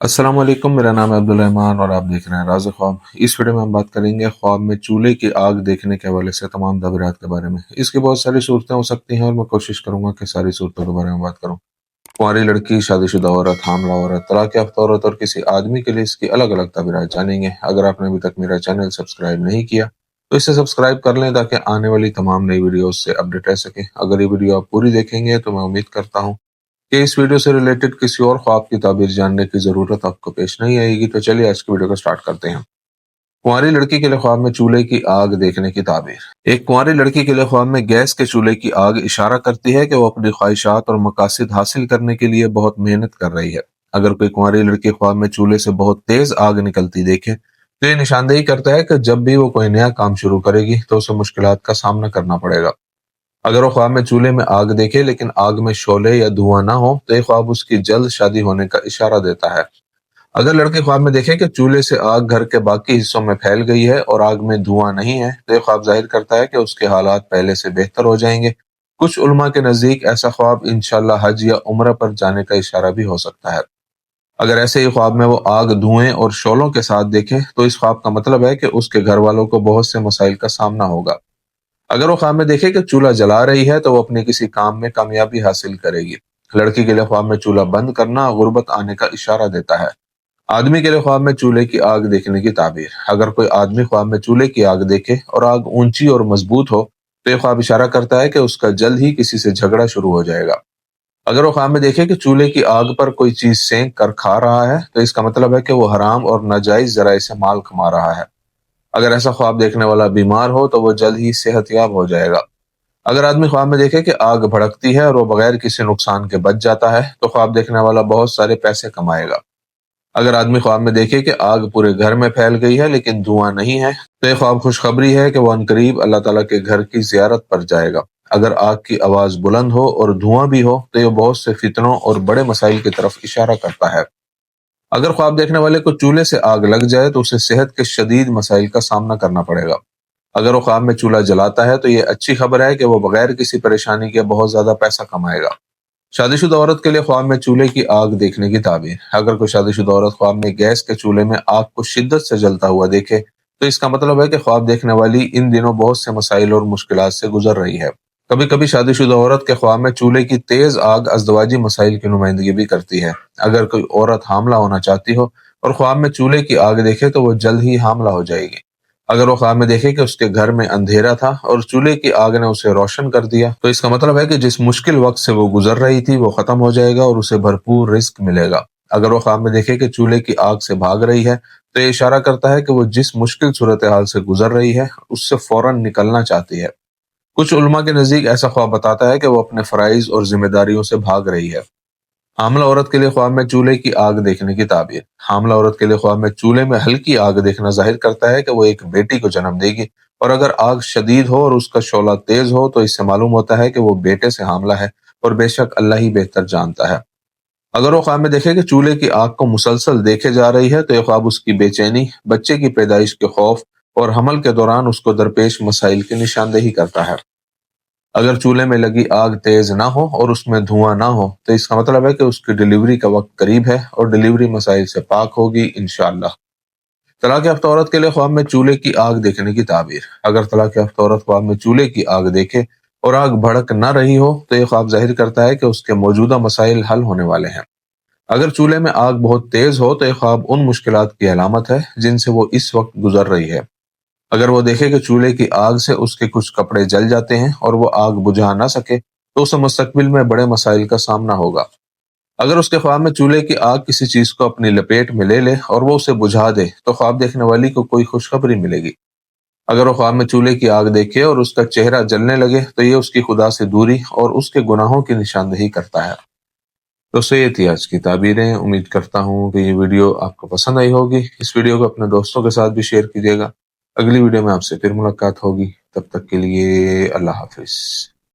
अस्सलाम वालेकुम। मेरा नाम है अब्दुल रहमान और आप देख रहे हैं राज़ ख्वाब। इस वीडियो में हम बात करेंगे ख्वाब में चूल्हे की आग देखने के हवाले से तमाम तबीरात के बारे में। इसकी बहुत सारी सूरतें हो सकती हैं और मैं कोशिश करूंगा कि सारी सूरतों के बारे में बात करूं। कुंवारी लड़की, शादीशुदा औरत, हामला औरत, तलाक याफ्ता औरत और किसी आदमी के लिए इसकी अलग अलग तबीरात जानेंगे। अगर आपने अभी तक मेरा चैनल सब्सक्राइब नहीं किया तो इसे सब्सक्राइब कर लें ताकि आने वाली तमाम नई वीडियो से अपडेट रह सके। अगर ये वीडियो आप पूरी देखेंगे तो मैं उम्मीद करता हूँ कि इस वीडियो से रिलेटेड किसी और ख्वाब की ताबीर जानने की जरूरत आपको पेश नहीं आएगी। तो चलिए आज की वीडियो को स्टार्ट करते हैं। कुंवारी लड़की के लिए ख्वाब में चूल्हे की आग देखने की ताबीर। एक कुंवारी लड़की के लिए ख्वाब में गैस के चूल्हे की आग इशारा करती है कि वो अपनी ख्वाहिशात और मकासद हासिल करने के लिए बहुत मेहनत कर रही है। अगर कोई कुंवारी लड़की ख्वाब में चूल्हे से बहुत तेज आग निकलती देखे तो ये निशानदेही करता है कि जब भी वो कोई नया काम शुरू करेगी तो उसे मुश्किलात का सामना करना पड़ेगा। अगर वो ख्वाब में चूल्हे में आग देखे लेकिन आग में शोले या धुआं ना हो तो ये ख्वाब उसकी जल्द शादी होने का इशारा देता है। अगर लड़के ख्वाब में देखे कि चूल्हे से आग घर के बाकी हिस्सों में फैल गई है और आग में धुआं नहीं है तो ये ख्वाब जाहिर करता है कि उसके हालात पहले से बेहतर हो जाएंगे। कुछ उलमा के नजदीक ऐसा ख्वाब इंशाल्लाह हज या उम्र पर जाने का इशारा भी हो सकता है। अगर ऐसे ही ख्वाब में वो आग, धुएं और शोलों के साथ देखे तो इस ख्वाब का मतलब है कि उसके घर वालों को बहुत से मसाइल का सामना होगा। अगर वो ख्वाब में देखे कि चूल्हा जला रही है तो वो अपने किसी काम में कामयाबी हासिल करेगी। लड़की के लिए ख्वाब में चूल्हा बंद करना गुर्बत आने का इशारा देता है। आदमी के लिए ख्वाब में चूल्हे की आग देखने की ताबीर। अगर कोई आदमी ख्वाब में चूल्हे की आग देखे और आग ऊंची और मजबूत हो तो ये ख्वाब इशारा करता है कि उसका जल्द ही किसी से झगड़ा शुरू हो जाएगा। अगर वो ख्वाब में देखे कि चूल्हे की आग पर कोई चीज सेंक कर खा रहा है तो इसका मतलब है कि वो हराम और नाजायज जराए से माल कमा रहा है। अगर ऐसा ख्वाब देखने वाला बीमार हो तो वो जल्द ही सेहतयाब हो जाएगा। अगर आदमी ख्वाब में देखे कि आग भड़कती है और वो बगैर किसी नुकसान के बच जाता है तो ख्वाब देखने वाला बहुत सारे पैसे कमाएगा। अगर आदमी ख्वाब में देखे कि आग पूरे घर में फैल गई है लेकिन धुआं नहीं है तो ये ख्वाब खुशखबरी है कि वो अनकरीब अल्लाह ताला के घर की जियारत पर जाएगा। अगर आग की आवाज बुलंद हो और धुआं भी हो तो ये बहुत से फितनों और बड़े मसाइल की तरफ इशारा करता है। अगर ख्वाब देखने वाले को चूल्हे से आग लग जाए तो उसे सेहत के शदीद मसाइल का सामना करना पड़ेगा। अगर वो ख्वाब में चूल्हा जलाता है तो ये अच्छी खबर है कि वो बगैर किसी परेशानी के बहुत ज्यादा पैसा कमाएगा। शादीशुदा औरत के लिए ख्वाब में चूल्हे की आग देखने की ताबीर। अगर कोई शादीशुदा औरत ख्वाब में गैस के चूल्हे में आग को शिद्दत से जलता हुआ देखे तो इसका मतलब है कि ख्वाब देखने वाली इन दिनों बहुत से मसाइल और मुश्किलात से गुजर रही है। कभी कभी शादीशुदा औरत के ख्वाब में चूल्हे की तेज आग अज़दवाजी मसाइल की नुमाइंदगी भी करती है। अगर कोई औरत हामला होना चाहती हो और ख्वाब में चूल्हे की आग देखे तो वो जल्द ही हामला हो जाएगी। अगर वो ख्वाब में देखे कि उसके घर में अंधेरा था और चूल्हे की आग ने उसे रोशन कर दिया तो इसका मतलब है कि जिस मुश्किल वक्त से वो गुजर रही थी वो खत्म हो जाएगा और उसे भरपूर रिस्क मिलेगा। अगर वो ख्वाब में देखे कि चूल्हे की आग से भाग रही है तो ये इशारा करता है कि वो जिस मुश्किल सूरत हाल से गुजर रही है उससे फौरन निकलना चाहती है। कुछ उलमा के नजदीक ऐसा ख्वाब बताता है कि वो अपने फराइज और जिम्मेदारियों से भाग रही है। हामला औरत के लिए ख्वाब में चूल्हे की आग देखने की ताबीर। हामला औरत के लिए ख्वाब में चूल्हे में हल्की आग देखना जाहिर करता है कि वो एक बेटी को जन्म देगी और अगर आग शदीद हो और उसका शोला तेज हो तो इससे मालूम होता है कि वो बेटे से हामला है और बेशक अल्लाह ही बेहतर जानता है। अगर वो ख्वाब में देखे कि चूल्हे की आग को मुसलसल देखे जा रही है तो यह ख्वाब उसकी बेचैनी, बच्चे की पैदाइश के खौफ और हमल के दौरान उसको दरपेश मसाइल की निशानदेही करता है। अगर चूल्हे में लगी आग तेज ना हो और उसमें धुआं ना हो तो इसका मतलब है कि उसकी डिलीवरी का वक्त करीब है और डिलीवरी मसाइल से पाक होगी इंशाअल्लाह। तलाक याफ्ता औरत के लिए ख्वाब में चूल्हे की आग देखने की ताबीर। अगर तलाक याफ्ता औरत ख्वाब में चूल्हे की आग देखे और आग भड़क न रही हो तो यह ख्वाब जाहिर करता है कि उसके मौजूदा मसाइल हल होने वाले हैं। अगर चूल्हे में आग बहुत तेज हो तो यह ख्वाब उन मुश्किलात की अलामत है जिनसे वो इस वक्त गुजर रही है। अगर वो देखे कि चूल्हे की आग से उसके कुछ कपड़े जल जाते हैं और वो आग बुझा ना सके तो उसे मुस्तकबिल में बड़े मसाइल का सामना होगा। अगर उसके ख्वाब में चूल्हे की आग किसी चीज को अपनी लपेट में ले ले और वो उसे बुझा दे तो ख्वाब देखने वाली को कोई खुशखबरी मिलेगी। अगर वो ख्वाब में चूल्हे की आग देखे और उसका चेहरा जलने लगे तो ये उसकी खुदा से दूरी और उसके गुनाहों की निशानदेही करता है। तो ये थी आज की ताबीरें। उम्मीद करता हूँ कि ये वीडियो आपको पसंद आई होगी। इस वीडियो को अपने दोस्तों के साथ भी शेयर कीजिएगा। अगली वीडियो में आपसे फिर मुलाकात होगी। तब तक के लिए अल्लाह हाफिज।